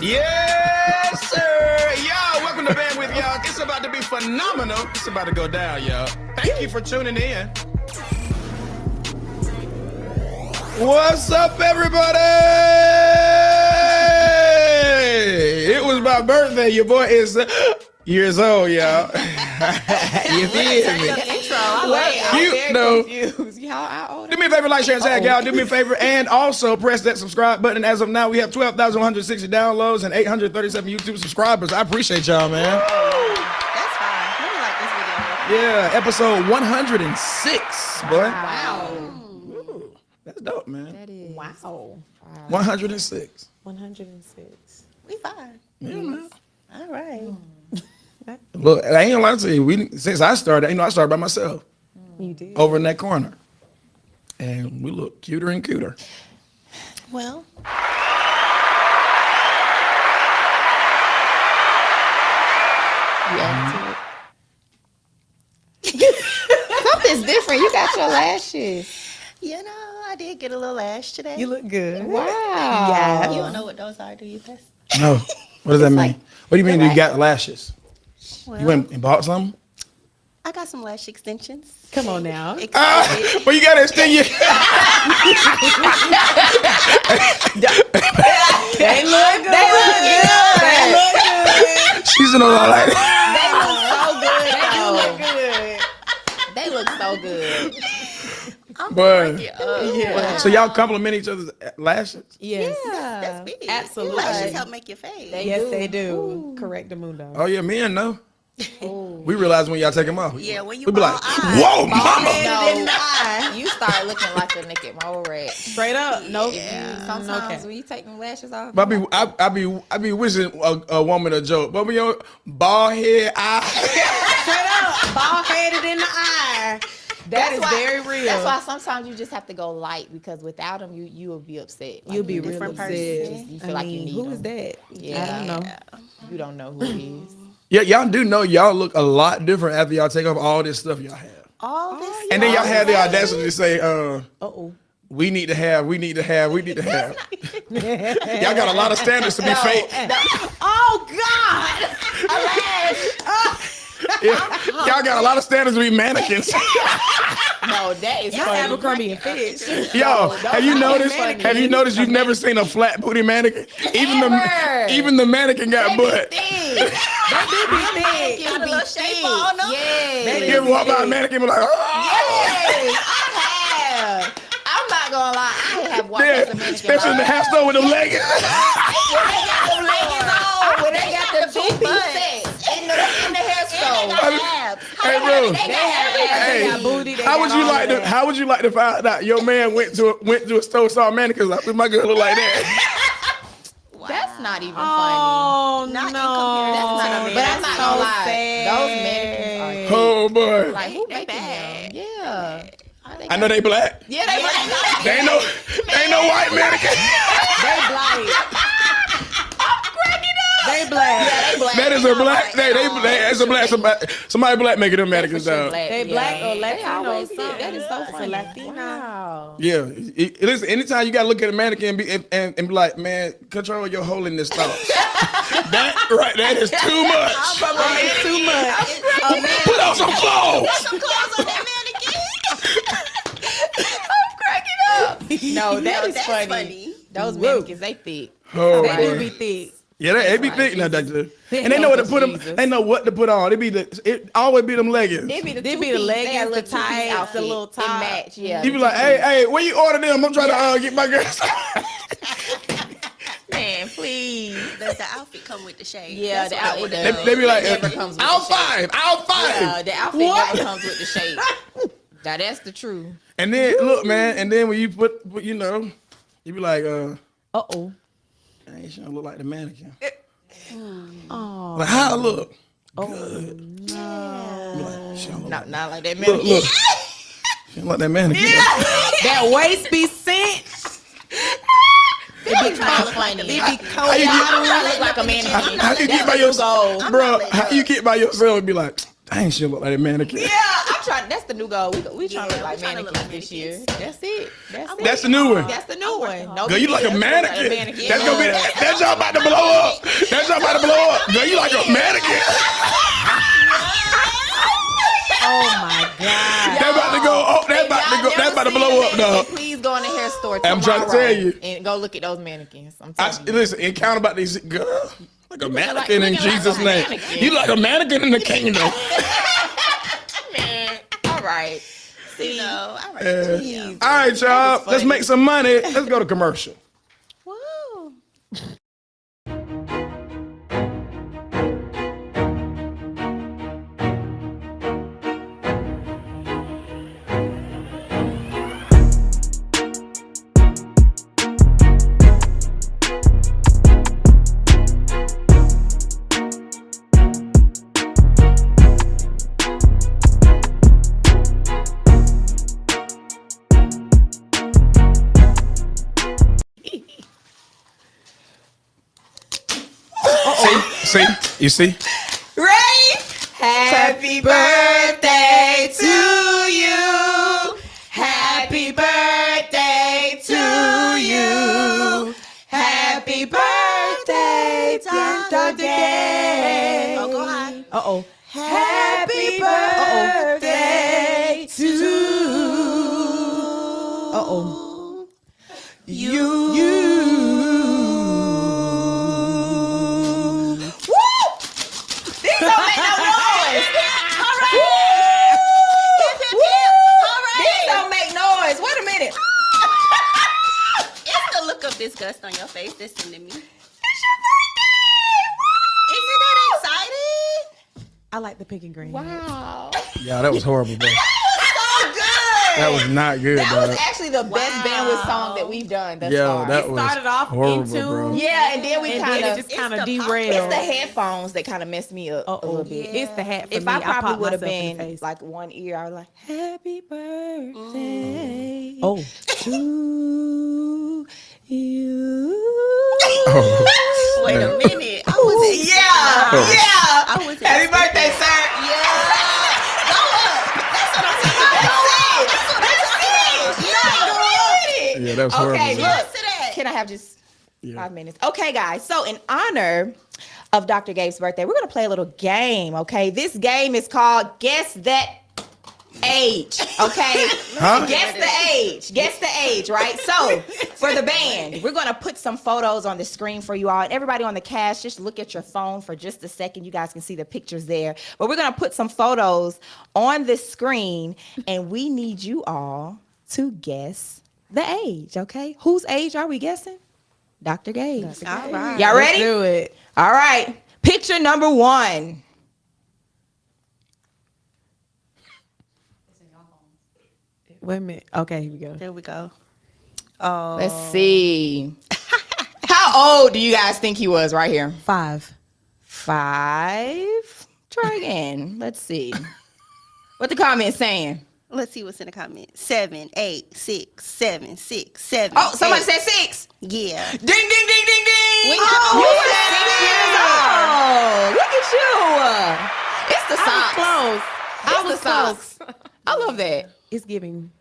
Yes, sir. Y'all, welcome to Bandwidth, y'all. It's about to be phenomenal. It's about to go down, y'all. Thank you for tuning in. What's up, everybody? It was my birthday. Your boy is years old, y'all. You feel me? I'm very confused. Y'all, how old? Do me a favor, like, share, and tag, y'all. Do me a favor, and also press that subscribe button. As of now, we have 12,160 downloads and 837 YouTube subscribers. I appreciate y'all, man. That's fine. Let me like this video. Yeah, episode 106, boy. Wow. Ooh, that's dope, man. That is. Wow. 106. 106. We fine. Yeah, man. All right. Look, I ain't gonna lie to you. Since I started, I started by myself. You did. Over in that corner. And we look cuter and cuter. Well. Yeah. Something's different. You got your lashes. You know, I did get a little lash today. You look good. Wow. Yeah. You don't know what those are, do you, Tess? No. What does that mean? like What do you mean you relax. got lashes? Well, You went and bought some? I got some lash extensions. Come on now. But you gotta extend your. They look good. They look good. She's in a lot like They look so good. They look so good. I'm Boy. break it up. So y'all compliment each other's lashes? Yes. That's big. Absolutely. Lashes help make your face. Yes, they do. Correct the mundo. Oh yeah, men know. We realize when y'all take them off. Yeah, when you we be like, bald eyes. whoa, mama. No, you start looking like a naked mole rat. Straight up. Nope. Sometimes when you take them lashes off, But I be wishing a woman a joke. But when your bald head eye. Straight up. Bald headed in the eye. That is very real. That's why sometimes you just have to go light, because without them, you will be upset. Like, You'll be you're a real different upset. person. You feel like you need who them. is that? Yeah. I don't know. You don't know who it is. Yeah, y'all do know y'all look a lot different after y'all take off all this stuff y'all have. All this. And then y'all have the audacity to say, Uh-oh. we need to have. Y'all got a lot of standards to be fake. Oh, God. Yeah. Y'all got a lot of standards to be mannequins. No, that is Y'all funny. Abercrombie and Fitch. Yo, have you noticed? mannequins. Have you noticed you've never seen a flat booty mannequin? Ever. Even the mannequin got butt. They do be thick. Got a little shape on them. Yes. You ever walk by a mannequin and be like, oh. Yes, I have. I'm not gonna lie. I have walked Yeah, past a mannequin. especially in the hair store with them leggings. When they got the two-piece set in the hair store. Hey, bro. They have Hey, they got booty. They How would got you all like of to? that. How would you like to find out your man went to a store, saw a mannequin, like, my girl look like that? That's not even funny. Oh, Not in no. comparison. But I'm not gonna lie. sad. Those mannequins are Oh boy. like, who They making bad. them? Yeah. I know they black. Yeah, they black. They ain't no white mannequin. They black. They black. Yeah, they black. That is a black. That's a black. Somebody black making them mannequins down. They black or They Latino. always something. That is so It's a funny. Latina. Wow. Yeah. Listen, anytime you gotta look at a mannequin and be like, man, control your holiness thoughts. That is too much. It's too much. Put on some clothes. Some clothes on that mannequin. No, that is that's funny. Those mannequins, they thick. Oh, They do man. be thick. Yeah, they be thick now, doctor. And they know what to put them. Jesus. They know what to put on. It always be them leggings. It be the They two be the piece. leggings, They got a the little two-piece tights, the outfit. little It top. match, yeah. You be like, hey, where you order them? I'm trying to get my girl. Man, please. Does the outfit come with the shade? Yeah, That's the what I outfit wanna does. know. They be like, It never comes with out the shape. five. Yeah, the outfit never comes with the shape. Now that's the truth. And then look, man, and then when you put you know, you be like, Uh-oh. I ain't trying to look like the mannequin. Oh. Like how I look? No. Like, she don't look Not like that Look, man. she don't like that mannequin. That waist be sent. It be kind of funny. It be How cold. you I don't look like a man. How you get by yourself, bro? How you get by yourself and be like, Dang, she look like a mannequin. Yeah, I'm trying. That's the new goal. We trying to look like mannequins this year. That's it. That's the new one. That's the new one. No Girl, you like a mannequin. mannequin. That's gonna be that's y'all about to blow up. That's y'all about to blow up. Girl, you like a mannequin. Oh my God. That's about to go. Oh, that's about to blow up, dog. Please go in the hair store tomorrow. I'm trying to tell you. And go look at those mannequins. I'm telling you. Listen, encounter about these girl. Like a mannequin in looking like Jesus' a name. mannequin. You like a mannequin in the kingdom. Man, all right. See, No, all right. All right, y'all. Let's make some money. Let's go to commercial. Woo. See? You see? ready? Happy birthday to you. Happy birthday to you. Happy birthday, Dr. Gabe. Oh, go high. Uh-oh. Happy birthday to Uh-oh. you. Woo! This don't make no noise. All right. This don't make noise. Wait a minute. It's the look of disgust on your face that's sending me. It's your birthday. Isn't that exciting? I like the pink and green. Wow. Yeah, that was horrible, bro. So good. That was not good, That dog. was actually the best bandwidth song that we've done thus Yo, far. that was started off horrible, in tune. bro. Yeah, and then we And kind then of. it just kind of It's the derailed. It's the headphones that kind of messed me up a little bit. It's the hat for If me. I probably popped would have myself in the been face. like one ear, I was like, "Happy birthday Oh. to you." Wait a minute. I was Yeah, yeah. I was Happy birthday, sir. Yeah. Go up. That's what I'm talking about. Yeah, that was horrible, Okay, bro. look. to that. Can I have just 5 minutes? Okay, guys. So in honor of Dr. Gabe's birthday, we're gonna play a little game. Okay, this game is called Guess That Age. Okay, Huh? Guess the age. Guess the age. Right. So for the band, we're gonna put some photos on the screen for you all, and everybody on the cast, just look at your phone for just a second. You guys can see the pictures there, but we're gonna put some photos on the screen, and we need you all to guess the age. Okay, whose age are we guessing? Dr. Gabe's. All right. Y'all ready? Let's do it. All right. Picture number 1. Wait a minute. Okay, here we go. There we go. Oh. Let's see. How old do you guys think he was right here? 5. 5. Try again. Let's see. What the comment saying? Let's see what's in the comments. 7, 8, 6, 7, 6, 7. Oh, somebody 8. said 6. Yeah. Ding, ding, ding, ding, ding. We- Oh, we you said said 6 it. years old. Look at you. It's the I was socks. close. I was socks. I love that. It's giving.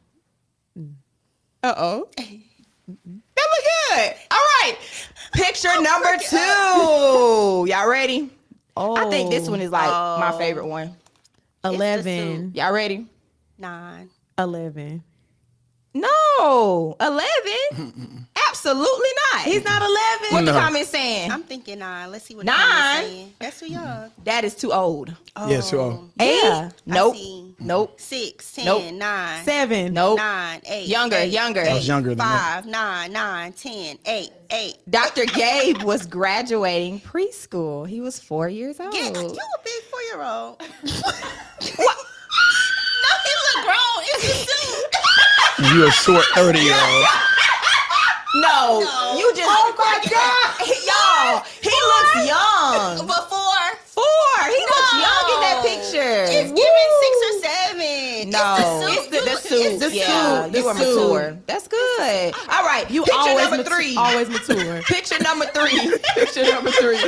Uh-oh. That look good. All right. Picture number 2. Y'all ready? Oh, I think this one is like my favorite one. 11. Y'all ready? 9. 11. No. 11? Absolutely not. He's not 11. What the No. comment saying? I'm thinking 9. Let's see what 9? the comments saying. That's too young. That is too old. Yeah, too old. Yeah. Nope. see. Nope. 6, 10, Nope. 9. 7. Nope. 9, 8. Younger, 8, younger. I was younger than that. 5, 9, 9, 10, 8, 8. Dr. Gabe was graduating preschool. He was 4 years old. Yeah, you a big 4-year-old. What? No, he look grown. It's just soon. You a short 30-year-old. No, No. you just. Oh my God, y'all! He looks young. But 4. 4. He looks young in that No. picture. It's giving 6 or 7. No, It's the the suit. suit. Yeah, the you were suit. mature. That's good. All right, You picture always number 3. Always mature. Picture number 3. Picture number 3.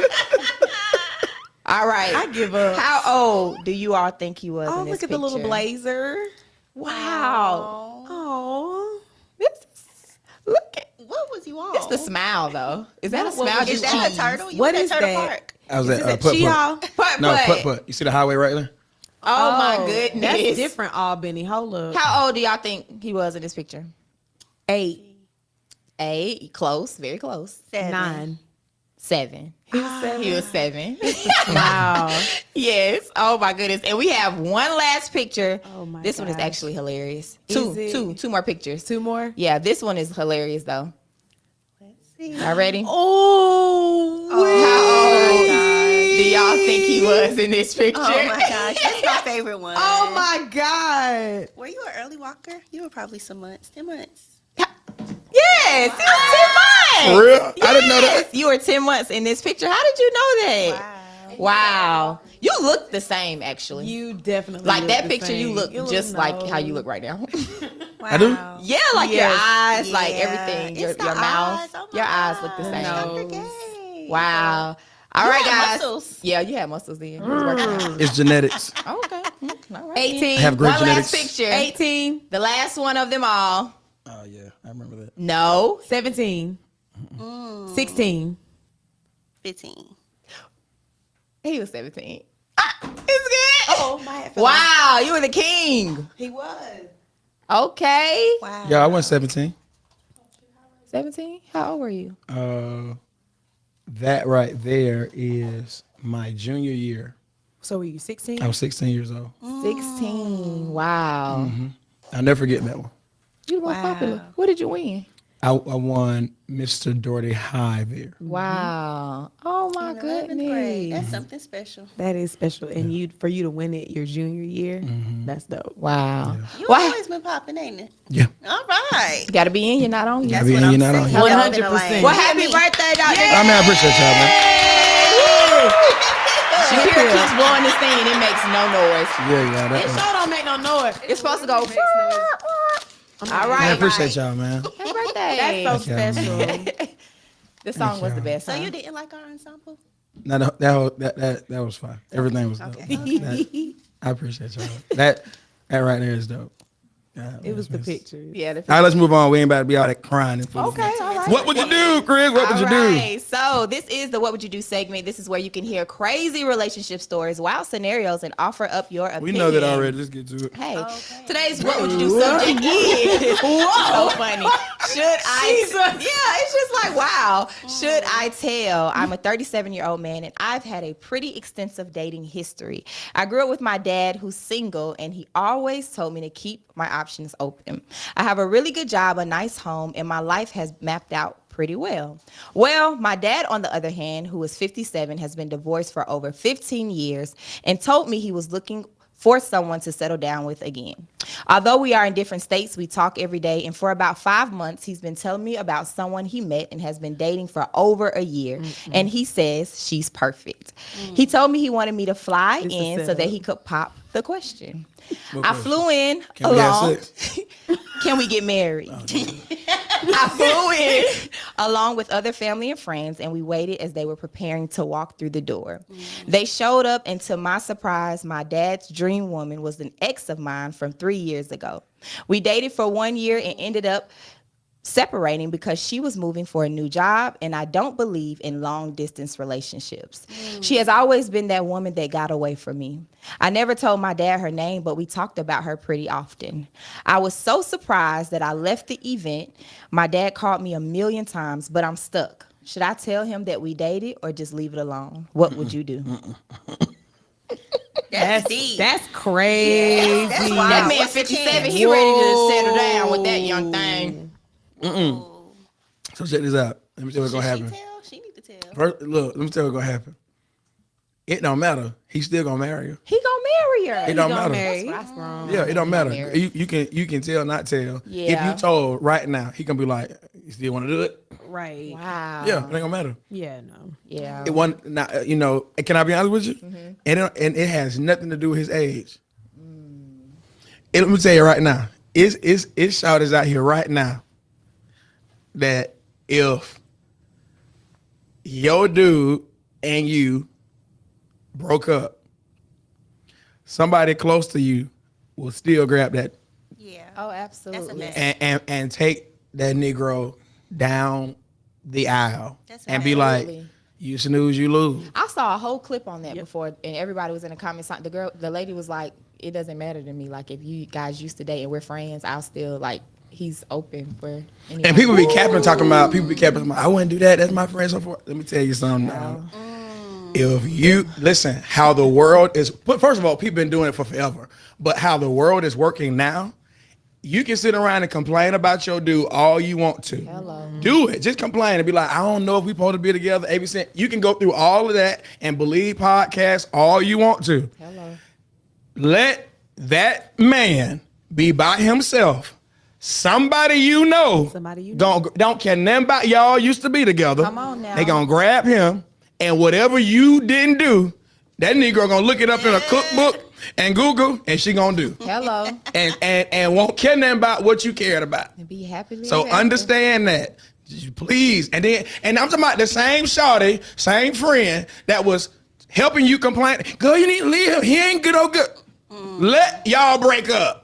All right. I give up. How old do you all think he was Oh, in this look at the little picture? blazer. Wow. Oh. Look at What was you on? it's the smile though. Is that a What smile? was Is Just that a cheese? turtle? You What was is at Turtle that? Park. I was Is at it putt putt. Chi-Hall? Putt No, putt. putt putt. You see the highway right there? Oh my goodness. That's different, Albany. Hold up. How old do y'all think he was in this picture? 8, 8. Close. Very close. 9. 7. He was 7. He was 7. Wow. Yes. Oh my goodness. And we have one last picture. Oh my This one is gosh. actually hilarious. Is it? Two more pictures. 2 more? Yeah, this one is hilarious though. Let's see. Y'all ready? Oh, How old gosh. do y'all think he was in this picture? Oh my gosh, that's my favorite one. Oh my God. Were you an early walker? You were probably some months, 10 months. Yes, he was 10 months. For real? I didn't know that. Yes, you were 10 months in this picture. How did you know that? Wow. You look the same actually. You definitely Like look that the picture, same. you look just like how you look right now. Wow. I do? Yeah, like your Yes. eyes, like Yeah. everything. Your It's the mouth. eyes. Oh my Your eyes look the gosh. same. No. Dr. Gabe. Wow. All You right, had guys. muscles. Yeah, you had muscles then. You was working out. It's genetics. Oh, okay. All right. 18. I have great One genetics. last picture. 18. The last one of them all. Oh yeah, I remember that. No. 17. 16. 15. He was 17. It's good. Oh, my. Wow, you were the king. He was. Okay. Wow. Yeah, I went 17. 17? How old were you? That right there is my junior year. So were you 16? I was 16 years old. 16. Wow. I'll never forget that one. You the most Wow. popular. What did you win? I won Mr. Doherty High there. Wow. Oh my 11th grade. That's goodness. something special. That is special. And for you to win it your junior year, that's dope. Wow. You Well, always been popping, ain't it? Yeah. All right. you gotta be in, you're not on yet. I mean, you're not on here. 100%. Well, happy birthday, Dr. I mean, I appreciate y'all, man. Shakira keeps blowing this thing and it makes no noise. Yeah, yeah. That It one. sure don't make no noise. It's supposed to go. All I right. appreciate y'all, man. Happy birthday. That's so Thank you. special. The song was the y'all. best. So huh? you didn't like our ensemble? No, that was fine. Everything was dope. Okay. That- I appreciate y'all. That right there is dope. Yeah, It was the it's- picture. Yeah. All right, let's move on. We ain't about to be all that crying. Okay. All right. What would you do, Chris? What would you do? Right. So this is the What Would You Do segment. This is where you can hear crazy relationship stories, wild scenarios, and offer up your opinion. We know that already. Let's get to it. Hey, Okay. today's What Would You Do subject is so funny. Should I? Yeah, it's just like, wow. Should I tell? I'm a 37-year-old man, and I've had a pretty extensive dating history. I grew up with my dad, who's single, and he always told me to keep my options open. I have a really good job, a nice home, and my life has mapped out pretty well. Well, my dad, on the other hand, who is 57, has been divorced for over 15 years and told me he was looking for someone to settle down with again. Although we are in different states, we talk every day, and for about 5 months, he's been telling me about someone he met and has been dating for over a year, and he says she's perfect. He told me he wanted me to fly It's a in so that setup. he could pop the question. What I question? flew in Can we have along. sex? Can we get married? I flew in along with other family and friends, and we waited as they were preparing to walk through the door. They showed up, and to my surprise, my dad's dream woman was an ex of mine from 3 years ago. We dated for 1 year and ended up separating because she was moving for a new job, and I don't believe in long distance relationships. She has always been that woman that got away from me. I never told my dad her name, but we talked about her pretty often. I was so surprised that I left the event. My dad called me a million times, but I'm stuck. Should I tell him that we dated or just leave it alone? What would you do? That's deep. That's crazy. That's wild. That man What's the 57, chance? he ready to settle down with that young thing. So check this out. Let me tell you what's gonna Should she happen. tell? She need to tell. First, look, let me tell you what's gonna happen. It don't matter. He's still gonna marry her. He gonna marry her. It don't matter. That's wrong. Yeah, it don't matter. Married. You can tell, not tell. Yeah. If you told right now, he gonna be like, "You still want to do it?" Right. Wow. Yeah, it ain't gonna matter. Yeah, no. Yeah. It wasn't. Not, you know. Can I be honest with you? And it has nothing to do with his age. Let me tell you right now. It's shouters out here right now that if your dude and you broke up, somebody close to you will still grab that Yeah. Oh, absolutely. That's a mess. and take that Negro down the aisle That's and be absolutely. like, you snooze, you lose. I saw a whole clip on that before, and everybody was in the comments. The lady was like, "It doesn't matter to me. Like, if you guys used to date and we're friends, I'll still like." He's open for anyone. And people be capping, talking about, I wouldn't do that. That's my friend, so forth. Let me tell you something now. If you, listen, how the world is, but first of all, people been doing it for forever. But how the world is working now, you can sit around and complain about your dude all you want to. Hello. Do it. Just complain and be like, I don't know if we supposed to be together. ABC. You can go through all of that and believe podcasts all you want to. Hello. Let that man be by himself. Somebody you know, don't care nothing about y'all used to be together. Come on now. They gonna grab him, and whatever you didn't do, that Negro gonna look it up in a cookbook and Google, and she gonna do. Hello. And won't care nothing about what you cared about. And be happy. So understand that, please. And I'm talking about the same shawty, same friend that was helping you complain. Girl, you need to leave him. He ain't good or good. Let y'all break up.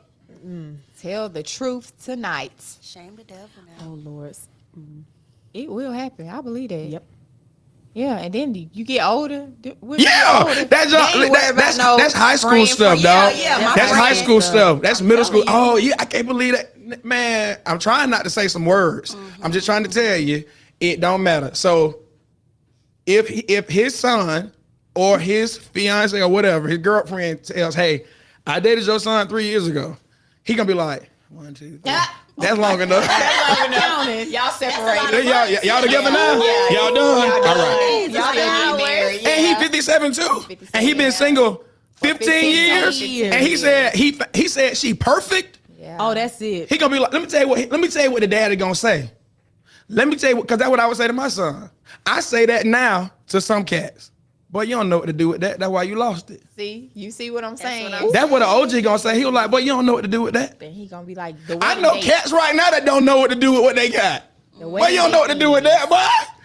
Tell the truth tonight. Shame the devil now. Oh Lord. It will happen. I believe that. Yep. Yeah, and then you get older. Yeah, that's high school stuff, dog. That's high school stuff. That's middle school. Oh yeah, I can't believe that, man. I'm trying not to say some words. I'm just trying to tell you, it don't matter. So, if his son or his fiance or whatever, his girlfriend tells, "Hey, I dated your son 3 years ago," he gonna be like, 1, 2, 3. That's long enough. Y'all separated. Y'all together now? Yeah. Y'all done? Y'all All right. Y'all still be married. And he 57 too. And he been single 15 years. And he said she perfect. Yeah. Oh, that's it. He gonna be like, let me tell you what the daddy gonna say. Let me tell you, because that's what I would say to my son. I say that now to some cats. Boy, you don't know what to do with that. That's why you lost it. See, you see what I'm saying? That's what an OG gonna say. He was like, boy, you don't know what to do with that. Then he gonna be like, I know cats right now that don't know what to do with what they got. Boy, you don't know what to do with that, boy.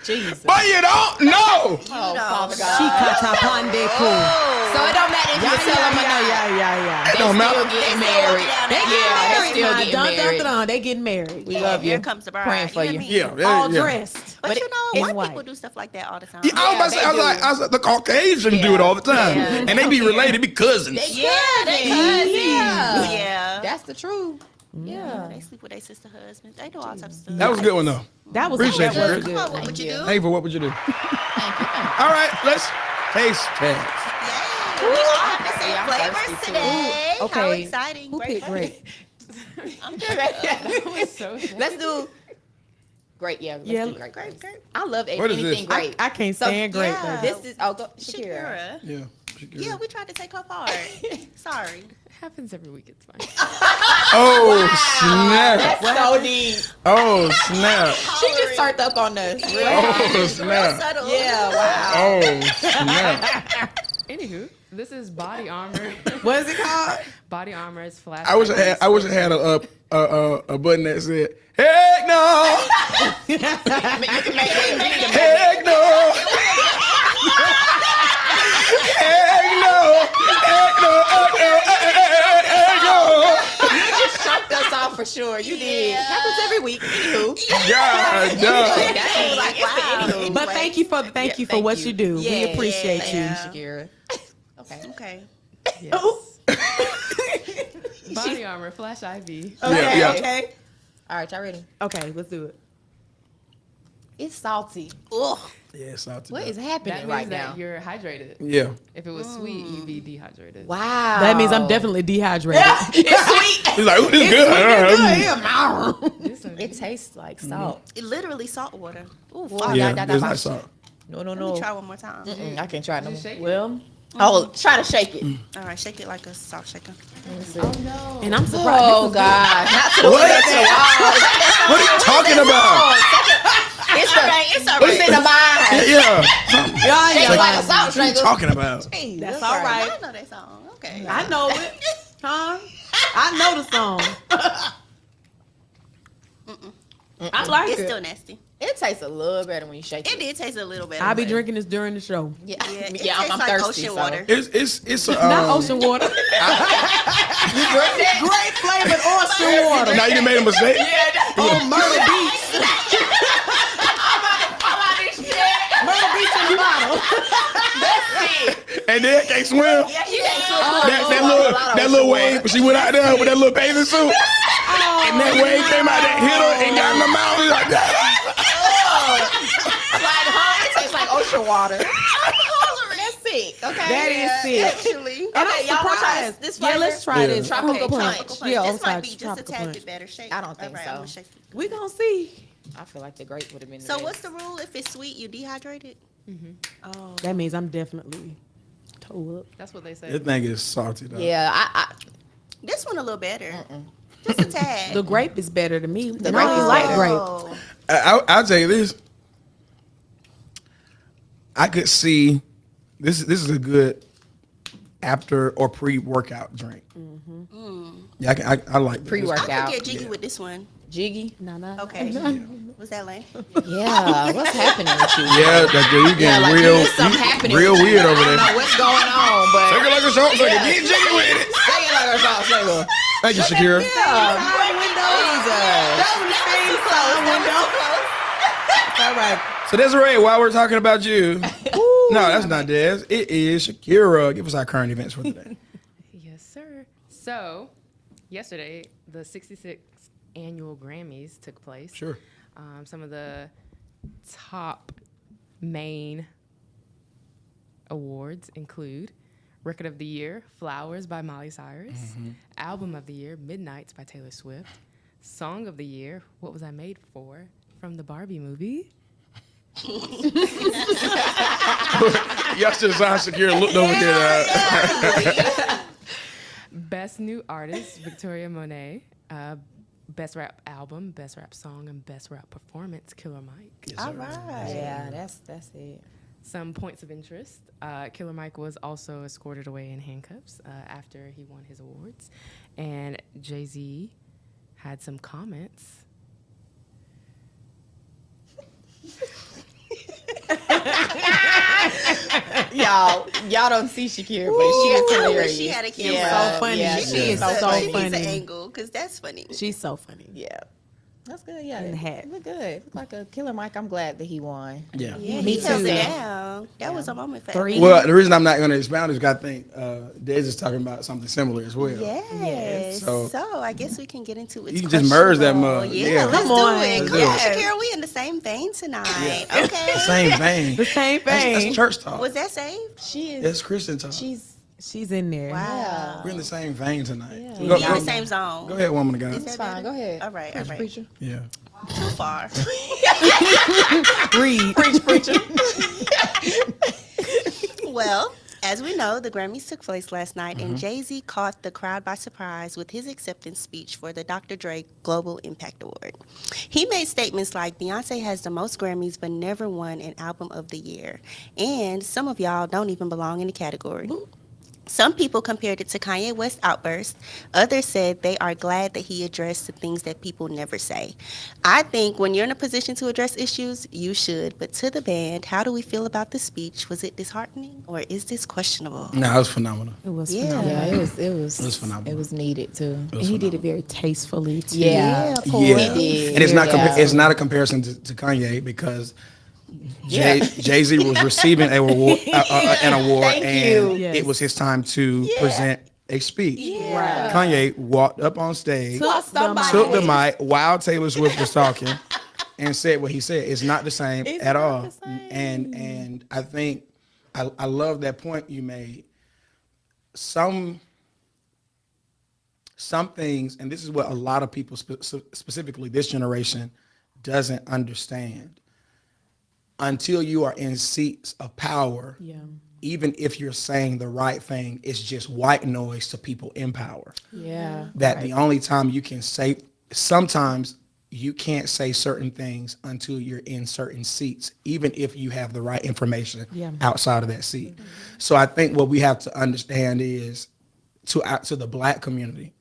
Jesus. Boy, you don't know. Oh, Father God. Chikata pande cool. So it don't matter if you tell them or not. It They don't matter. still getting married. They still getting married. They getting married. We love you. Here comes the bride. Praying for you. Yeah, All yeah. dressed. But you know, in white white. people do stuff like that all the time. Yeah, I was like, the Caucasians do it all the time, Yeah. and they be related, be cousins. Yeah, they cousins. Yeah. That's the truth. Yeah. They sleep with their sister husbands. They do all types of stuff. That was a good one though. That was Appreciate you, good. Chris. Come on, what would you do? Hey, for what would you do? All right, let's taste test. Yay. We all have the same I'm flavors thirsty, too. today. Okay. How exciting. Who picked grape? I'm good. Let's do grape. Yeah, let's do grape. Grape. I love What is anything this? grape. I can't stand grape. yeah. though. This is go Shakira. Shakira. Yeah. Yeah, we tried to take her part. Sorry. Happens every week. It's fine. Oh snap! That's so deep. Oh snap! She just turned up on us. Oh snap! Subtle. Yeah, wow. Oh snap! Anywho, this is Body Armor. What is it called? Body Armor's flash. I wish I had a button that said, "Heck no! Heck no! Heck no! Heck no! Heck no! You just choked us off for sure. You did. Happens every week. Anywho. God, no. That was like, it's the anywho. But thank you for thank what you. you do. We Yeah, appreciate thank you. Shakira. Okay. Okay. Yes. Body Armor Flash IV. Yeah. Okay. All right, y'all ready? Okay, let's do it. It's salty. Ugh. Yeah, salty. What is That happening means right that now? you're hydrated. Yeah. If it was sweet, you'd be dehydrated. Wow. That means I'm definitely dehydrated. It's sweet. He's like, ooh, this is good. This one- It tastes like salt. It literally salt water. Ooh, Ooh, fuck. Yeah, that- it's that- like salt. No. Let me try one more time. I can't try it no You more. shake it? Well, Oh, try to shake it. All right, shake it like a salt shaker. Oh no. and I'm surprised. Oh God! Not to the What? left, to the wall. What are you talking about? It's in the mind. Yeah. Shake it like a salt What are you shaker. talking about? That's all right. I know that song. Okay. I know it. Huh? I know the song. I like It's it. still nasty. It tastes a little better when you shake it. It did taste a little better. I'll be but- drinking this during the show. Yeah, Yeah, it yeah. tastes I'm like thirsty. ocean So. water. It's Not ocean water. Great flavored ocean water. Now you done made a mistake. On Myrtle Beach. Myrtle Beach in the bottle. And then can't swim. That little wave, she went out there with that little bathing suit. And that wave came out that hit her and got in the mouth like that. It tastes like ocean water. That's sick. Okay. That is sick. Actually, And Okay, I'm y'all wanna try surprised. this Yeah, flavor? let's try Yeah. this. Tropical punch. Yeah, this might be just just a tad bit better. Shake. I don't think All right, so. I'm gonna shake it. We gonna see. I feel like the grape would have been. So the what's best. the rule? If it's sweet, you dehydrate it. Oh, That means I'm definitely toe up. That's what they say. This thing is salty though. Yeah, I this one a little better. Just a tad. The grape is better to me. The grape grape is is like better. grape. Oh. I'll tell you this. I could see this is a good after or pre-workout drink. Yeah, I like this. I pre-workout. could get jiggy with this one. Jiggy. No. Okay. Was that lame? Yeah, what's happening with you? Yeah, that girl, you getting like real, there's something happening. real with you. weird over I don't know there. what's going on, but Take it like a salt shaker. Get jiggy with it. say it like a salt shaker. Thank you, Shakira. All right. So Desiree, while we're talking about you, no, that's not Des. It is Shakira. Give us our current events for today. Yes, sir. So, yesterday, the 66th annual Grammys took place. Sure. Some of the top main awards include Record of the Year, Flowers by Miley Cyrus. Album of the Year, Midnights by Taylor Swift. Song of the Year, What Was I Made For? From the Barbie movie. Y'all should have saw Shakira looked over here. Best New Artist, Victoria Monet. Best Rap Album, Best Rap Song, and Best Rap Performance, Killer Mike. All right. Yeah, that's it. Some points of interest. Killer Mike was also escorted away in handcuffs after he won his awards. And Jay-Z had some comments. Y'all don't see Shakira, but she is I wish hilarious. she had a camera. Yeah, So funny. yeah, She she is is so so She funny. needs an funny. angle because that's funny. She's so funny. Yeah, that's good. Yeah, And the hat. Look good. Look like a Killer Mike. I'm glad that he won. Yeah. Yeah, Me he held too. it down. That was a moment for Three. everyone. Well, the reason I'm not going to expound is because I think Des is talking about something similar as well. Yes. So- So, I guess we can get into it. You can just merge that mug. Yeah, Yeah. let's Come on. do it. Let's Come do on, it. Shakira, we in the same vein tonight. Okay. Same vein. The same That's thing. church talk. Was that saved? She is. That's Christian talk. She's in there. Wow. We're in the same vein tonight. Yeah. So We go, in the go, same zone. go ahead, woman of God. Is that It's fine. better? Go ahead. All right. All right. Preacher. Yeah. Too far. Read. Preacher. Well, as we know, the Grammys took place last night, and Jay-Z caught the crowd by surprise with his acceptance speech for the Dr. Dre Global Impact Award. He made statements like, Beyonce has the most Grammys but never won an Album of the Year, and some of y'all don't even belong in the category. Some people compared it to Kanye West's outburst. Others said they are glad that he addressed the things that people never say. I think when you're in a position to address issues, you should. But to the band, how do we feel about the speech? Was it disheartening or is this questionable? No, it was phenomenal. It was Yeah. phenomenal. Yeah, it was phenomenal. It was needed too. And he did it very tastefully too. Yeah. Yeah, He did. and it's not Yeah. it's not a comparison to Kanye because Jay-Z was receiving an award, Thank and you. Yes. it was his time to present a speech. Right. Kanye walked up on stage, took the mic while Taylor Swift was talking, and said what he said. It's not the same at all. And I think I love that point you made. Some things, and this is what a lot of people, specifically this generation, doesn't understand. Until you are in seats of power, Yeah. even if you're saying the right thing, it's just white noise to people in power. Yeah. That the only time you can say, sometimes you can't say certain things until you're in certain seats, even if you have the right information outside of that seat. So I think what we have to understand is to the black community,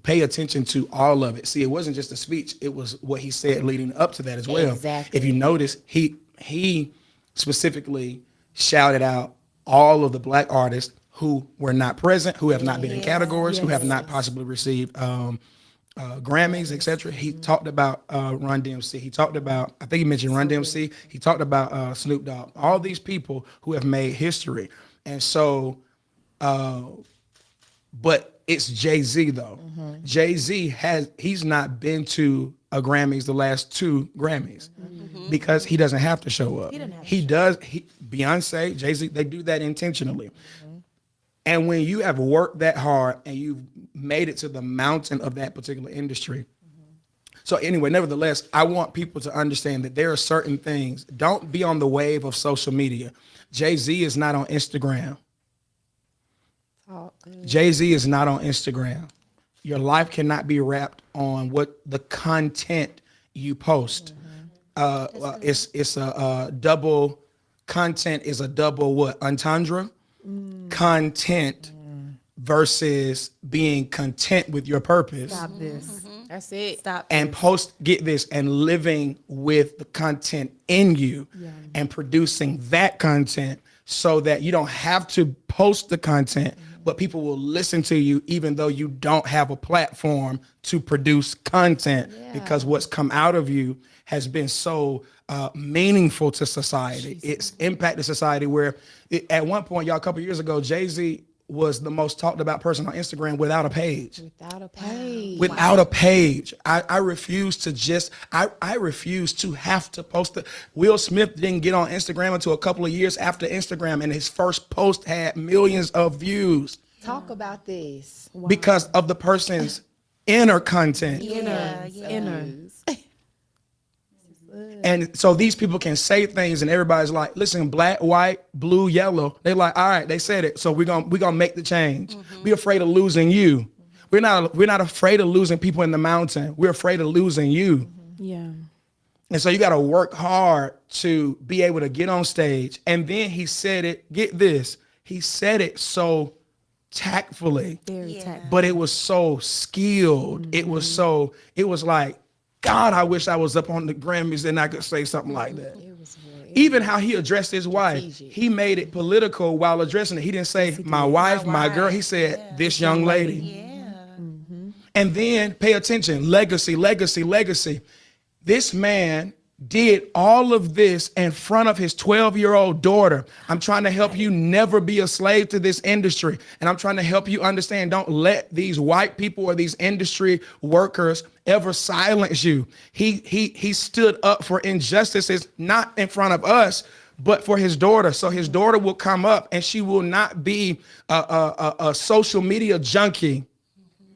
pay attention to all of it. See, it wasn't just a speech; it was what he said leading up to that as well. Exactly. If you notice, he specifically shouted out all of the Black artists who were not present, who have not been in categories, who have not possibly received Grammys, etc. He talked about Run DMC. He talked about, I think he mentioned Run DMC. He talked about Snoop Dogg. All these people who have made history. And so, but it's Jay-Z though. Jay-Z he's not been to a Grammys the last 2 Grammys because he doesn't have to show up. Beyonce, Jay-Z, they do that intentionally. And when you have worked that hard and you've made it to the mountain of that particular industry. So anyway, nevertheless, I want people to understand that there are certain things. Don't be on the wave of social media. Jay-Z is not on Instagram. Jay-Z is not on Instagram. Your life cannot be wrapped on what the content you post. It's a double content is a double what? Entendre? Content versus being content with your purpose. Stop this. That's it. Stop. And get this, and living with the content in you and producing that content so that you don't have to post the content, but people will listen to you even though you don't have a platform to produce content because what's come out of you has been so meaningful to society. It's impacted society where at one point, y'all, a couple years ago, Jay-Z was the most talked about person on Instagram without a page. Without a page. I refuse to have to post it. Will Smith didn't get on Instagram until a couple of years after Instagram, and his first post had millions of views. Talk about this. Because of the person's inner content. Inner. And so these people can say things and everybody's like, listen, black, white, blue, yellow. They're like, all right, they said it. So we're gonna make the change. We're afraid of losing you. We're not afraid of losing people in the mountain. We're afraid of losing you. Yeah. And so you got to work hard to be able to get on stage. And then he said it, get this, he said it so tactfully, Very tactful. but it was so skilled. It was like, God, I wish I was up on the Grammys and I could say something like that. Even how he addressed his wife, he made it political while addressing it. He didn't say my wife, my girl. He said this young lady. Yeah. And then pay attention, legacy, legacy, legacy. This man did all of this in front of his 12-year-old daughter. I'm trying to help you never be a slave to this industry. And I'm trying to help you understand, don't let these white people or these industry workers ever silence you. He stood up for injustices, not in front of us, but for his daughter. So his daughter will come up and she will not be a social media junkie.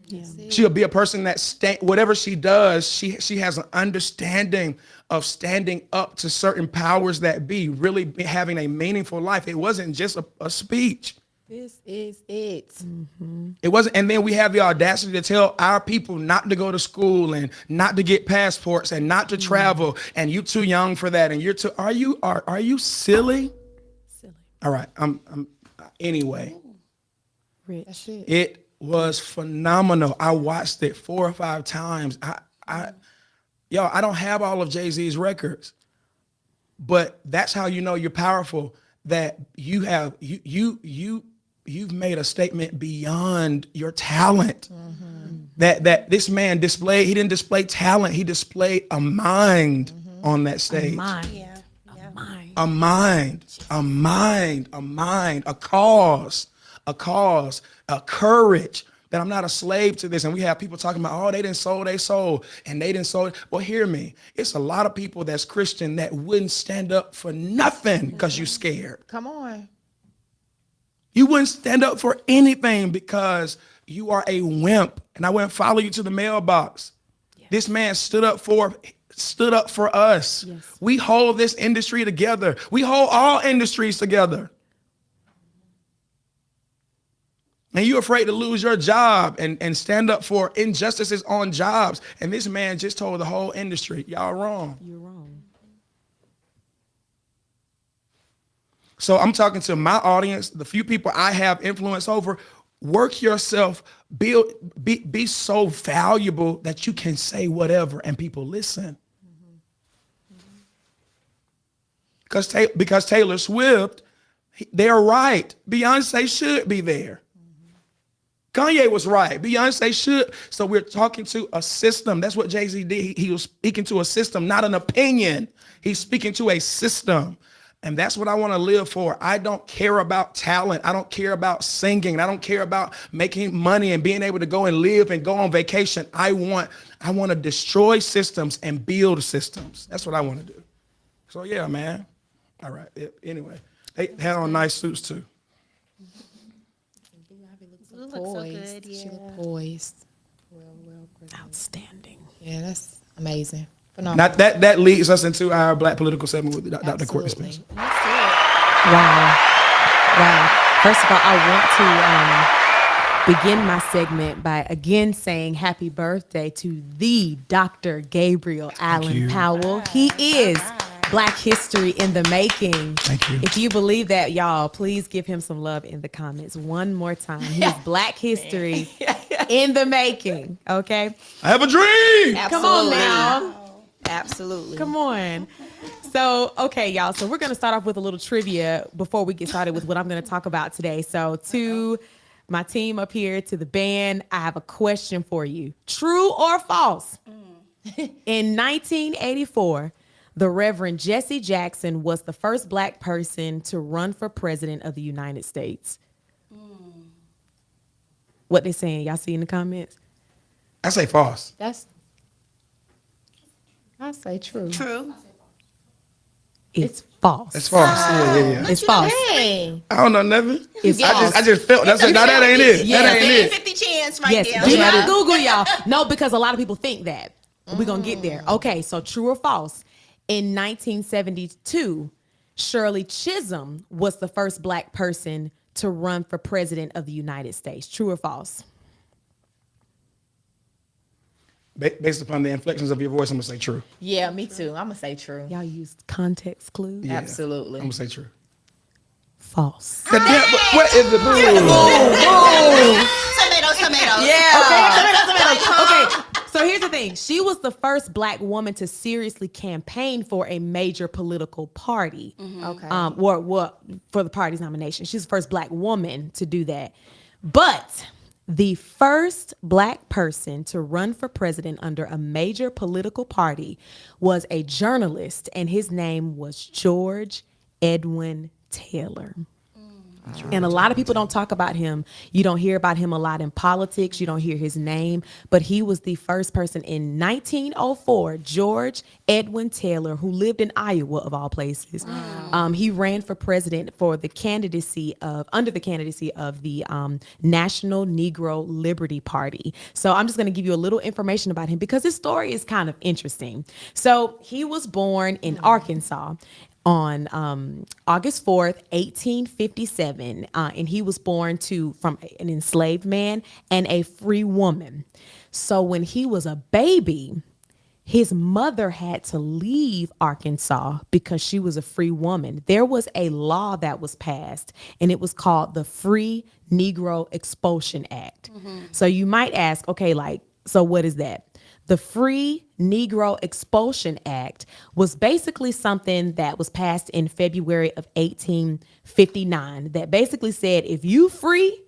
Yeah. She'll be a person that whatever she does, she has an understanding of standing up to certain powers that be, really having a meaningful life. It wasn't just a speech. This is it. It wasn't. And then we have the audacity to tell our people not to go to school and not to get passports and not to travel. And you too young for that. And you're too. Are you silly? Silly. All right. I'm anyway. Rich. That's it. It was phenomenal. I watched it 4 or 5 times. I don't have all of Jay-Z's records, but that's how you know you're powerful. That you've made a statement beyond your talent. That this man displayed. He didn't display talent. He displayed a mind on that stage. A mind. Yeah. A mind, a cause, a courage, that I'm not a slave to this. And we have people talking about, oh, they didn't sold their soul and they didn't sold. Well, hear me. It's a lot of people that's Christian that wouldn't stand up for nothing because you're scared. Come on. You wouldn't stand up for anything because you are a wimp. And I wouldn't follow you to the mailbox. Yes. This man stood up for us. Yes. We hold this industry together. We hold all industries together. And you're afraid to lose your job and stand up for injustices on jobs. And this man just told the whole industry, y'all wrong. You're wrong. So I'm talking to my audience, the few people I have influence over. work yourself, be so valuable that you can say whatever and people listen. Because Taylor Swift, they're right. Beyonce should be there. Kanye was right. Beyonce should. So we're talking to a system. That's what Jay-Z did. He was speaking to a system, not an opinion. He's speaking to a system. And that's what I want to live for. I don't care about talent. I don't care about singing. I don't care about making money and being able to go and live and go on vacation. I want to destroy systems and build systems. That's what I want to do. So yeah, man. All right. Anyway, they had on nice suits too. You look so good. Yeah. She look poised. Well, Outstanding. yeah, that's amazing. Phenomenal. Not that leads us into our Black political segment with Dr. Courtney Absolutely. Spencer. Wow. First of all, I want to begin my segment by again saying happy birthday to the Dr. Gabriel Allen Powell. He is Black history in the making. Thank you. If you believe that, y'all, please give him some love in the comments one more time. He's Black history in the making. Okay? I have a dream. Come on now. Absolutely. Come on. So, okay, y'all. So we're going to start off with a little trivia before we get started with what I'm going to talk about today. So to my team up here, to the band, I have a question for you. True or false? In 1984, the Reverend Jesse Jackson was the first Black person to run for president of the United States. What they saying? Y'all see in the comments? I say false. I say true. True. It's false. That's false. Yeah. It's false. Hey. I don't know nothing. It's false. I just felt that ain't it. Yeah. That ain't it. 50 chance right Yes, there. do not Google, y'all. No, because a lot of people think that. We're going to get there. Okay, so true or false? In 1972, Shirley Chisholm was the first Black person to run for president of the United States. True or false? Based upon the inflections of your voice, I'm gonna say true. Yeah, me too. I'm gonna say true. Y'all used context clues? Yeah. Absolutely. I'm gonna say true. False. But what is the Tomatoes. Okay, so here's the thing. She was the first Black woman to seriously campaign for a major political party. Okay. For the party's nomination. She's the first Black woman to do that. But the first Black person to run for president under a major political party was a journalist, and his name was George Edwin Taylor. And a lot of people don't talk about him. You don't hear about him a lot in politics. You don't hear his name. But he was the first person in 1904, George Edwin Taylor, who lived in Iowa, of all places. He ran for president for under the candidacy of the National Negro Liberty Party. So I'm just going to give you a little information about him because his story is kind of interesting. So he was born in Arkansas on August 4th, 1857, and he was born from an enslaved man and a free woman. So when he was a baby, his mother had to leave Arkansas because she was a free woman. There was a law that was passed, and it was called the Free Negro Expulsion Act. So you might ask, okay, so what is that? The Free Negro Expulsion Act was basically something that was passed in February of 1859 that basically said, if you free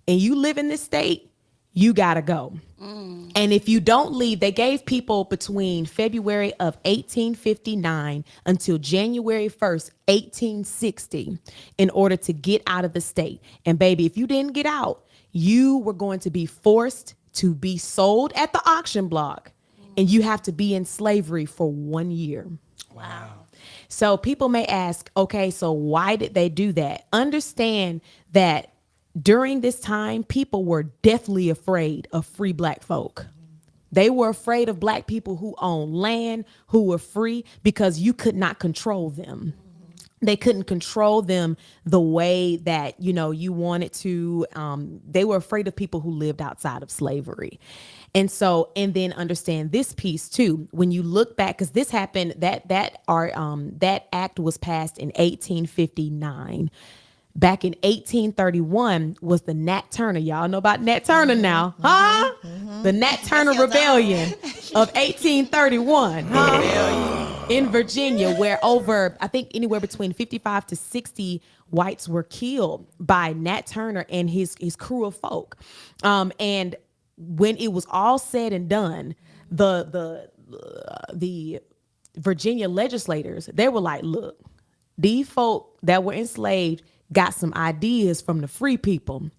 and you live in this state, you gotta go. And if you don't leave, they gave people between February of 1859 until January 1st, 1860 in order to get out of the state. And baby, if you didn't get out, you were going to be forced to be sold at the auction block, and you have to be in slavery for 1 year. Wow. So people may ask, okay, so why did they do that? Understand that during this time, people were deathly afraid of free Black folk. They were afraid of Black people who owned land, who were free, because you could not control them. They couldn't control them the way that, you wanted to. They were afraid of people who lived outside of slavery. And then understand this piece too. When you look back, because this happened, that act was passed in 1859. back in 1831 was the Nat Turner. Y'all know about Nat Turner now, huh? The Nat Turner Rebellion of 1831, huh? In Virginia, where over, I think anywhere between 55 to 60 whites were killed by Nat Turner and his crew of folk. And when it was all said and done, the Virginia legislators, they were like, look, these folk that were enslaved got some ideas from the free people.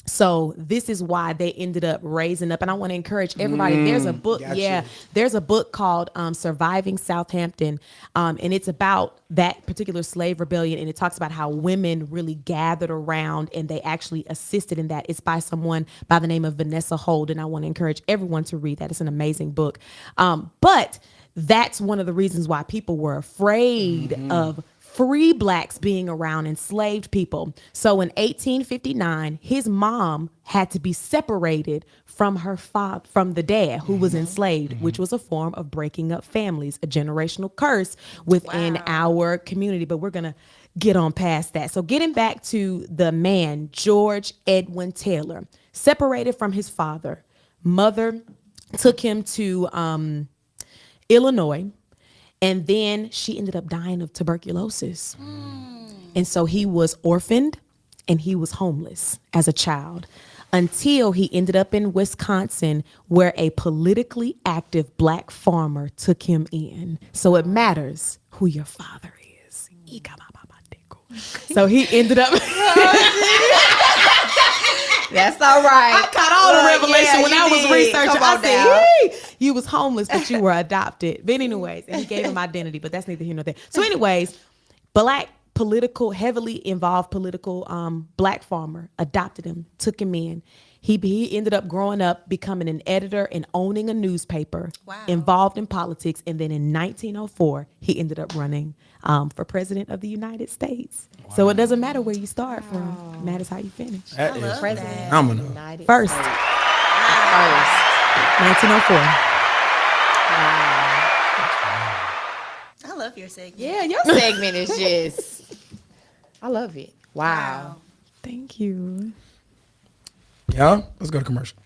So this is why they ended up raising up. And I want to encourage everybody. There's a book. Gotcha. Yeah. There's a book called Surviving Southampton. And it's about that particular slave rebellion. And it talks about how women really gathered around and they actually assisted in that. It's by someone by the name of Vanessa Holden. I want to encourage everyone to read that. It's an amazing book. But that's one of the reasons why people were afraid of free blacks being around enslaved people. So in 1859, his mom had to be separated from her father, from the dad who was enslaved, which was a form of breaking up families, a generational curse within our community. But we're going to get on past that. So getting back to the man, George Edwin Taylor, separated from his father, mother took him to Illinois. And then she ended up dying of tuberculosis. And so he was orphaned and he was homeless as a child until he ended up in Wisconsin, where a politically active black farmer took him in. So it matters who your father is. So he ended up. That's all right. I caught all the revelation yeah, when you I was did. researching. Come I on said, now. hey, you was homeless, but you were adopted. But anyways, and he gave him identity, but that's neither here nor there. So anyways, black political, heavily involved political black farmer adopted him, took him in. He ended up growing up, becoming an editor and owning a newspaper, involved in politics. And then in 1904, he ended up running for president of the United States. So it doesn't matter where you start from. It matters how you finish. That is President phenomenal. United First, States. First. 1904. I love your segment. Yeah, your segment is just, I love it. Wow. Thank you. Yeah, let's go to commercial.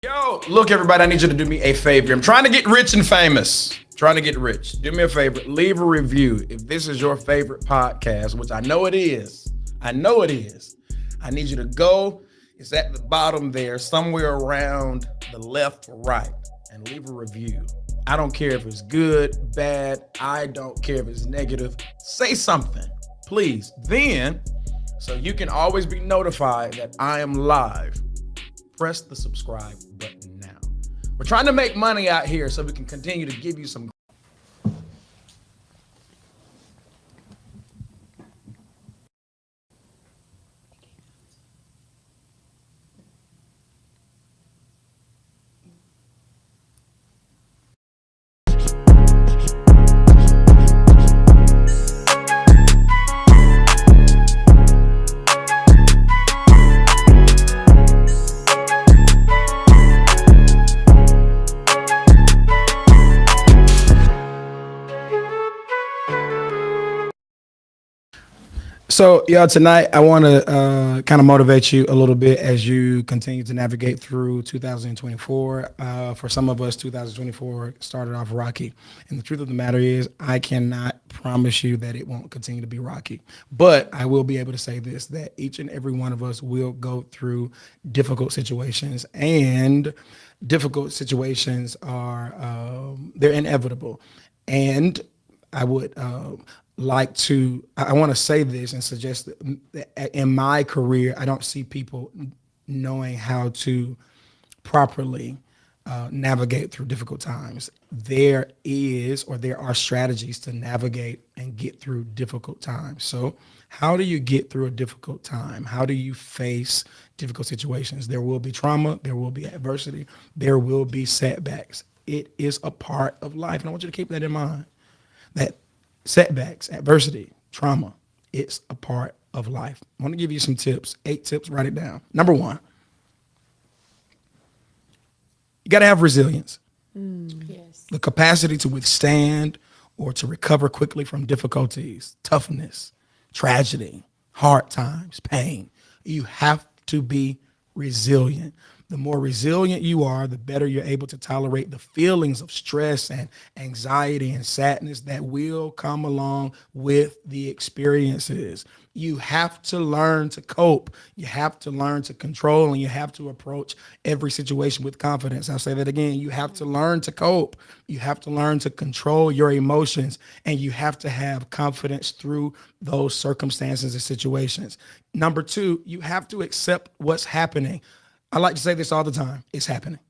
Yo, look, everybody, I need you to do me a favor. I'm trying to get rich and famous. Trying to get rich. Do me a favor. Leave a review. If this is your favorite podcast, which I know it is. I need you to go. It's at the bottom there, somewhere around the left or right, and leave a review. I don't care if it's good, bad. I don't care if it's negative. Say something, please. Then, so you can always be notified that I am live, press the subscribe button now. We're trying to make money out here so we can continue to give you some. So, y'all, tonight I want to kind of motivate you a little bit as you continue to navigate through 2024. For some of us, 2024 started off rocky. And the truth of the matter is, I cannot promise you that it won't continue to be rocky. But I will be able to say this, that each and every one of us will go through difficult situations. And difficult situations are, they're inevitable. And I would I want to say this and suggest that in my career, I don't see people knowing how to properly navigate through difficult times. There are strategies to navigate and get through difficult times. So how do you get through a difficult time? How do you face difficult situations? There will be trauma, there will be adversity, there will be setbacks. It is a part of life. And I want you to keep that in mind, that setbacks, adversity, trauma, it's a part of life. I want to give you some tips, 8 tips, write it down. Number 1, you got to have resilience. Yes. The capacity to withstand or to recover quickly from difficulties, toughness, tragedy, hard times, pain. You have to be resilient. The more resilient you are, the better you're able to tolerate the feelings of stress and anxiety and sadness that will come along with the experiences. You have to learn to cope. You have to learn to control, and you have to approach every situation with confidence. I'll say that again. You have to learn to cope. You have to learn to control your emotions, and you have to have confidence through those circumstances and situations. Number two, you have to accept what's happening. I like to say this all the time. It's happening.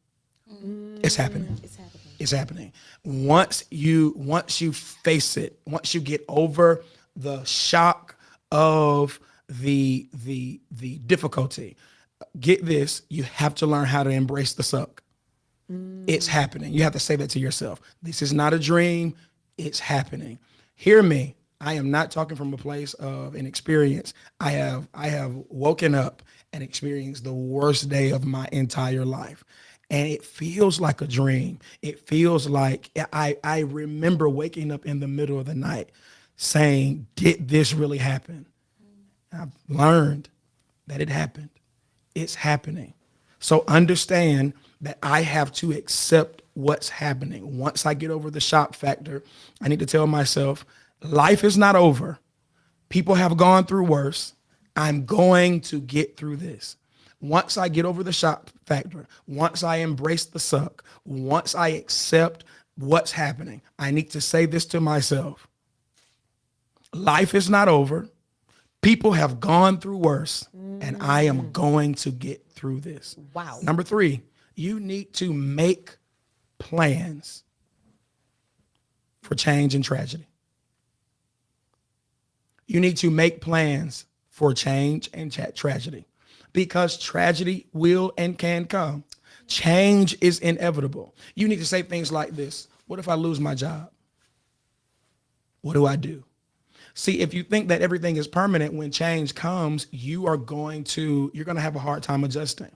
It's happening. It's happening. It's happening. Once you face it, once you get over the shock of the difficulty, get this, you have to learn how to embrace the suck. It's happening. You have to say that to yourself. This is not a dream. It's happening. Hear me. I am not talking from a place of an experience. I have woken up and experienced the worst day of my entire life. And it feels like a dream. It feels like I remember waking up in the middle of the night saying, did this really happen? I've learned that it happened. It's happening. So understand that I have to accept what's happening. Once I get over the shock factor, I need to tell myself, life is not over. People have gone through worse. I'm going to get through this. Once I get over the shock factor, once I embrace the suck, once I accept what's happening, I need to say this to myself. Life is not over. People have gone through worse, and I am going to get through this. Wow. Number three, you need to make plans for change and tragedy. You need to make plans for change and tragedy, because tragedy will and can come. Change is inevitable. You need to say things like this. What if I lose my job? What do I do? See, if you think that everything is permanent, when change comes, you're going to have a hard time adjusting.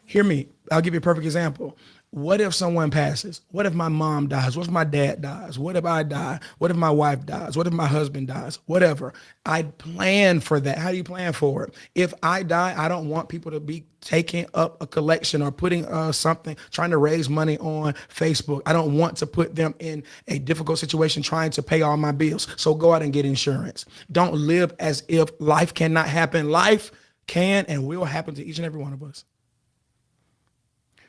Hear me. I'll give you a perfect example. What if someone passes? What if my mom dies? What if my dad dies? What if I die? What if my wife dies? What if my husband dies? Whatever. I plan for that. How do you plan for it? If I die, I don't want people to be taking up a collection or putting something, trying to raise money on Facebook. I don't want to put them in a difficult situation trying to pay all my bills. So go out and get insurance. Don't live as if life cannot happen. Life can and will happen to each and every one of us.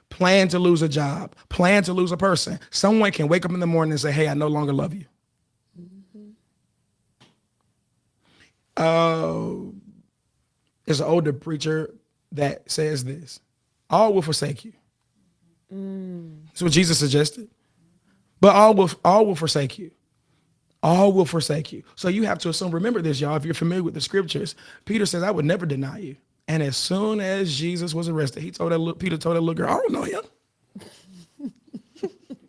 Plan to lose a job, plan to lose a person. Someone can wake up in the morning and say, hey, I no longer love you. There's an older preacher that says this, all will forsake you. That's what Jesus suggested. But all will forsake you. All will forsake you. So you have to assume, remember this, y'all, if you're familiar with the scriptures, Peter says, I would never deny you. And as soon as Jesus was arrested, Peter told that little girl, I don't know him.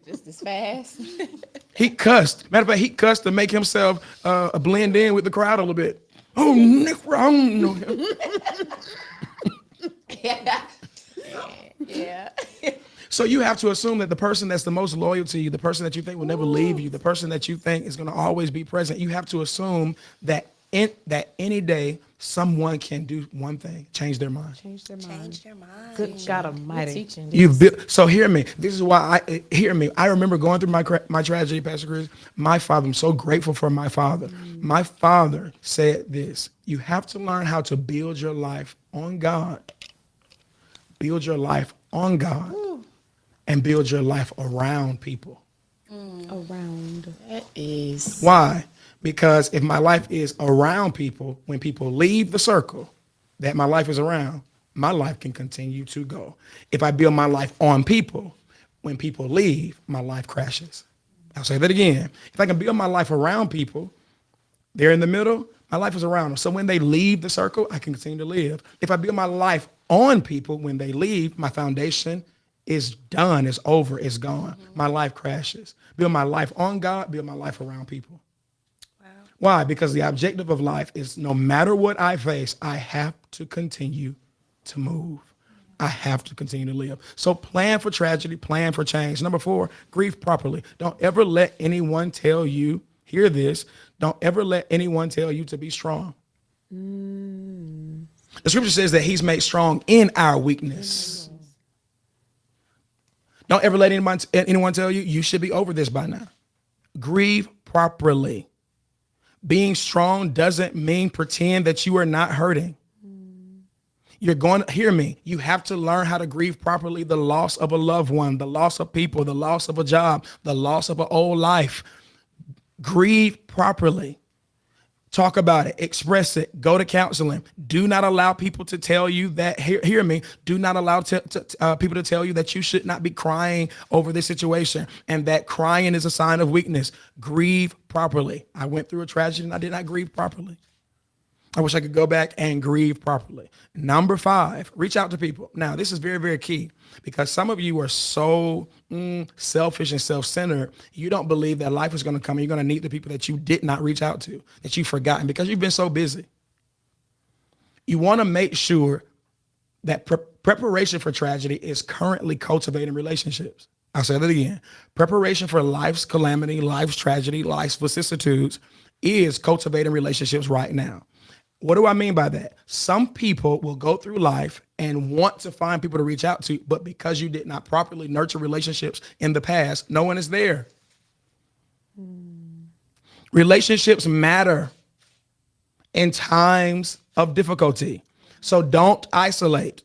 Just as fast. He cussed. Matter of fact, he cussed to make himself blend in with the crowd a little bit. Oh, Negro, I don't know him. Yeah. So you have to assume that the person that's the most loyal to you, the person that you think will never leave you, the person that you think is going to always be present, you have to assume that any day someone can do one thing, change their mind. Change their mind. Change their mind. Good God Almighty. So hear me. This is why I remember going through my tragedy, Pastor Chris. My father, I'm so grateful for my father. My father said this, you have to learn how to build your life on God. Build your life on God and build your life around people. Around. That is. Why? Because if my life is around people, when people leave the circle that my life is around, my life can continue to go. If I build my life on people, when people leave, my life crashes. I'll say that again. If I can build my life around people, they're in the middle, my life is around them. So when they leave the circle, I can continue to live. If I build my life on people, when they leave, my foundation is done, it's over, it's gone. My life crashes. Build my life on God, build my life around people. Why? Because the objective of life is no matter what I face, I have to continue to move. I have to continue to live. So plan for tragedy, plan for change. Number 4, grieve properly. Don't ever let anyone tell you, hear this, don't ever let anyone tell you to be strong. The scripture says that he's made strong in our weakness. Don't ever let anyone tell you should be over this by now. Grieve properly. Being strong doesn't mean pretend that you are not hurting. You're going to hear me. You have to learn how to grieve properly the loss of a loved one, the loss of people, the loss of a job, the loss of an old life. Grieve properly. Talk about it, express it, go to counseling. Do not allow people to tell you that, hear me, do not allow people to tell you that you should not be crying over this situation and that crying is a sign of weakness. Grieve properly. I went through a tragedy and I did not grieve properly. I wish I could go back and grieve properly. Number 5, reach out to people. Now, this is very, very key because some of you are so selfish and self-centered. You don't believe that life is going to come and you're going to need the people that you did not reach out to, that you've forgotten because you've been so busy. You want to make sure that preparation for tragedy is currently cultivating relationships. I'll say that again. Preparation for life's calamity, life's tragedy, life's vicissitudes is cultivating relationships right now. What do I mean by that? Some people will go through life and want to find people to reach out to, but because you did not properly nurture relationships in the past, no one is there. Relationships matter in times of difficulty. So don't isolate.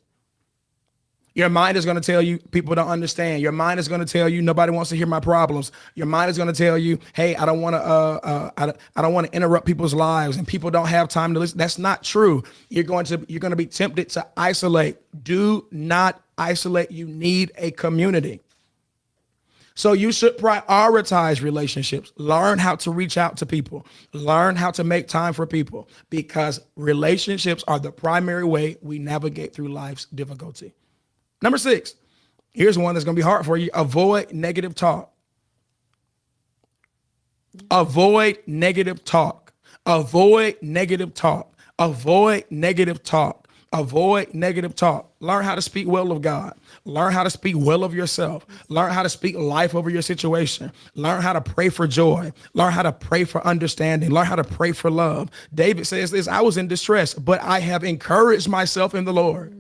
Your mind is going to tell you people don't understand. Your mind is going to tell you nobody wants to hear my problems. Your mind is going to tell you, hey, I don't want to interrupt people's lives and people don't have time to listen. That's not true. You're going to be tempted to isolate. Do not isolate. You need a community. So you should prioritize relationships. Learn how to reach out to people. Learn how to make time for people because relationships are the primary way we navigate through life's difficulty. Number 6, here's one that's going to be hard for you. Avoid negative talk. Avoid negative talk. Avoid negative talk. Avoid negative talk. Avoid negative talk. Learn how to speak well of God. Learn how to speak well of yourself. Learn how to speak life over your situation. Learn how to pray for joy. Learn how to pray for understanding. Learn how to pray for love. David says this, I was in distress, but I have encouraged myself in the Lord.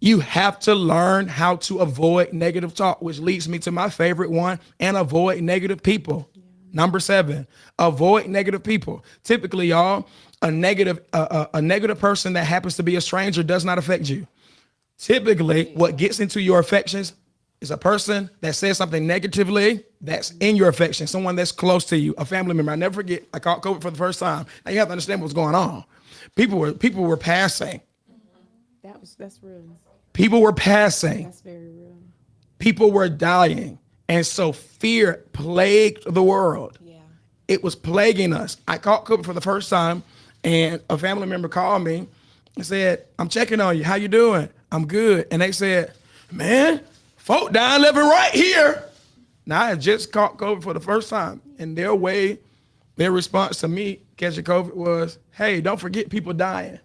You have to learn how to avoid negative talk, which leads me to my favorite one, and avoid negative people. Number 7, avoid negative people. Typically, y'all, a negative person that happens to be a stranger does not affect you. Typically, what gets into your affections is a person that says something negatively that's in your affection, someone that's close to you, a family member. I never forget, I caught COVID for the first time. Now you have to understand what's going on. People were passing. That's real. People were passing. That's very real. People were dying. And so fear plagued the world. Yeah. It was plaguing us. I caught COVID for the first time and a family member called me and said, I'm checking on you. How you doing? I'm good. And they said, man, folk dying left and right here. Now I had just caught COVID for the first time and their response to me catching COVID was, hey, don't forget people dying.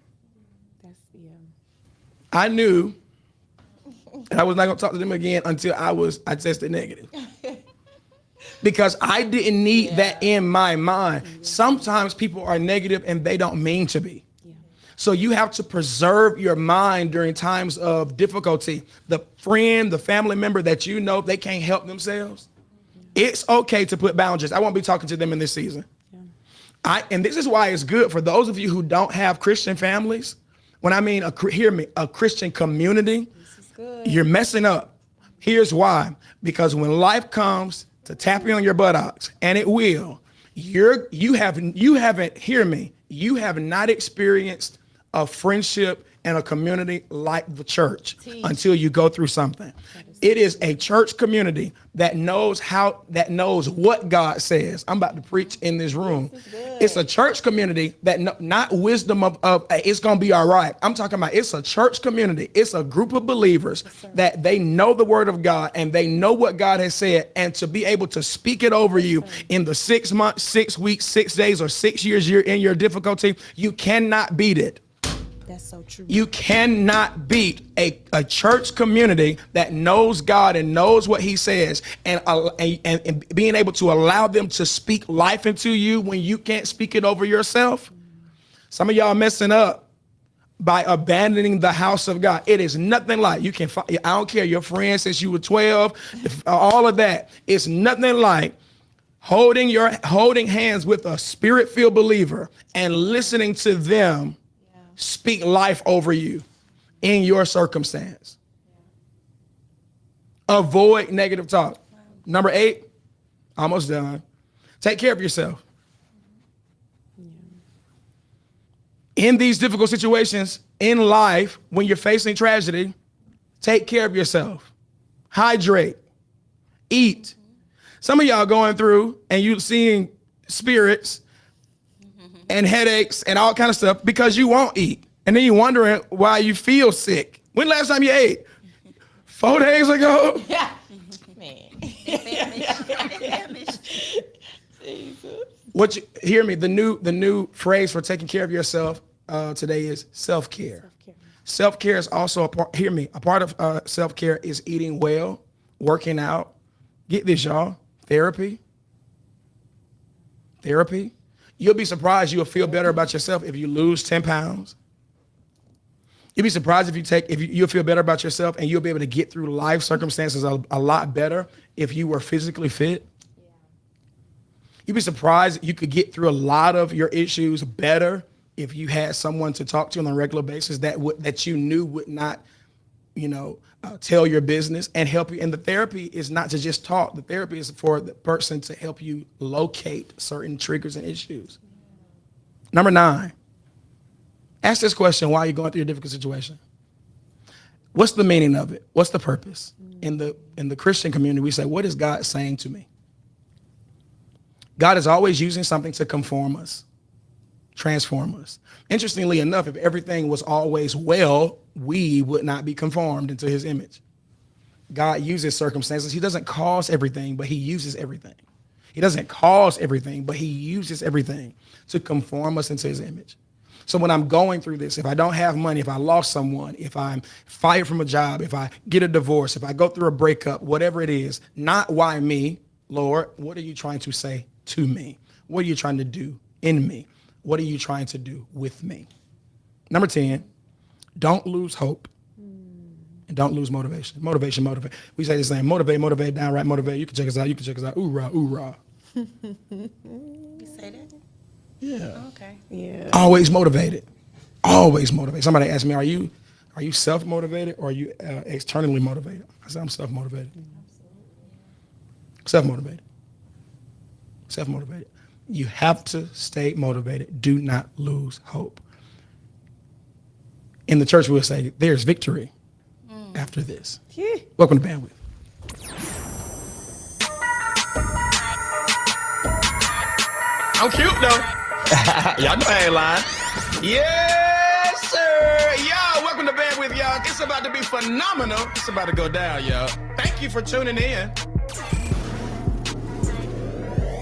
I knew and I was not going to talk to them again until I tested negative. Because I didn't need that in my mind. Sometimes people are negative and they don't mean to be. So you have to preserve your mind during times of difficulty. The friend, the family member that you know, they can't help themselves. It's okay to put boundaries. I won't be talking to them in this season. And this is why it's good for those of you who don't have Christian families. When I mean, hear me, a Christian community, you're messing up. Here's why. Because when life comes to tap you on your buttocks, and it will, you haven't, hear me, you have not experienced a friendship and a community like the church until you go through something. It is a church community that knows what God says. I'm about to preach in this room. It's a church community that not wisdom of it's going to be all right. I'm talking about it's a church community. It's a group of believers that they know the word of God and they know what God has said, and to be able to speak it over you in the 6 months, 6 weeks, 6 days, or 6 years you're in your difficulty, you cannot beat it. That's so true. You cannot beat a church community that knows God and knows what he says and being able to allow them to speak life into you when you can't speak it over yourself. Some of y'all messing up by abandoning the house of God. It is nothing like you can find, I don't care, your friends since you were 12, all of that. It's nothing like holding hands with a spirit-filled believer and listening to them speak life over you in your circumstance. Avoid negative talk. Number 8, almost done. Take care of yourself. In these difficult situations in life, when you're facing tragedy, take care of yourself. Hydrate. Eat. Some of y'all going through and you seeing spirits and headaches and all kind of stuff because you won't eat. And then you're wondering why you feel sick. When last time you ate? 4 days ago? Yeah. Man. Hear me, the new phrase for taking care of yourself today is self-care. Self-care is also a part of self-care is eating well, working out. Get this, y'all. Therapy. You'll be surprised you'll feel better about yourself if you lose 10 pounds. You'll be surprised you'll feel better about yourself and you'll be able to get through life circumstances a lot better if you were physically fit. You'd be surprised you could get through a lot of your issues better if you had someone to talk to on a regular basis that you knew would not, tell your business and help you. And the therapy is not to just talk. The therapy is for the person to help you locate certain triggers and issues. Number 9, ask this question while you're going through a difficult situation. What's the meaning of it? What's the purpose? In the Christian community, we say, what is God saying to me? God is always using something to conform us, transform us. Interestingly enough, if everything was always well, we would not be conformed into his image. God uses circumstances. He doesn't cause everything, but he uses everything. He doesn't cause everything, but he uses everything to conform us into his image. So when I'm going through this, if I don't have money, if I lost someone, if I'm fired from a job, if I get a divorce, if I go through a breakup, whatever it is, not why me, Lord, what are you trying to say to me? What are you trying to do in me? What are you trying to do with me? Number 10, don't lose hope and don't lose motivation. Motivation. We say the same, motivate, downright motivate. You can check us out. Oorah, oorah. You say that? Yeah. Okay. Yeah. Always motivated. Somebody asked me, are you self-motivated or are you externally motivated? I said, I'm self-motivated. Self-motivated. You have to stay motivated. Do not lose hope. In the church, we'll say, there's victory after this. Yeah. Welcome to Bandwidth. I'm cute, though. Y'all know I ain't lying. Yes, sir. Y'all, welcome to Bandwidth, y'all. It's about to be phenomenal. It's about to go down, y'all. Thank you for tuning in.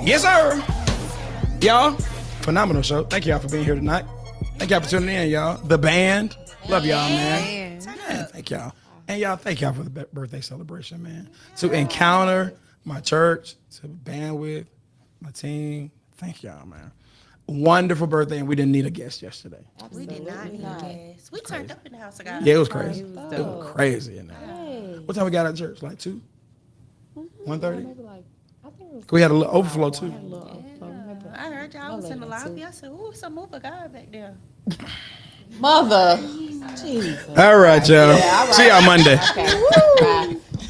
Yes, sir. Y'all, phenomenal show. Thank y'all for being here tonight. Thank y'all for tuning in, y'all. The band. Love y'all, man. Thank y'all. And y'all, thank y'all for the birthday celebration, man. To encounter my church, to Bandwidth, my team. Thank y'all, man. Wonderful birthday, and we didn't need a guest yesterday. We did not need a guest. We turned up in the house of God. Yeah, it was crazy. It was crazy in there. What time we got out of church? Like 2? 1:30? We had a little overflow, too. I heard y'all was in the lobby. I said, ooh, some move of God back there. Mother. Jesus. All right, y'all. See y'all Monday. Okay. Bye.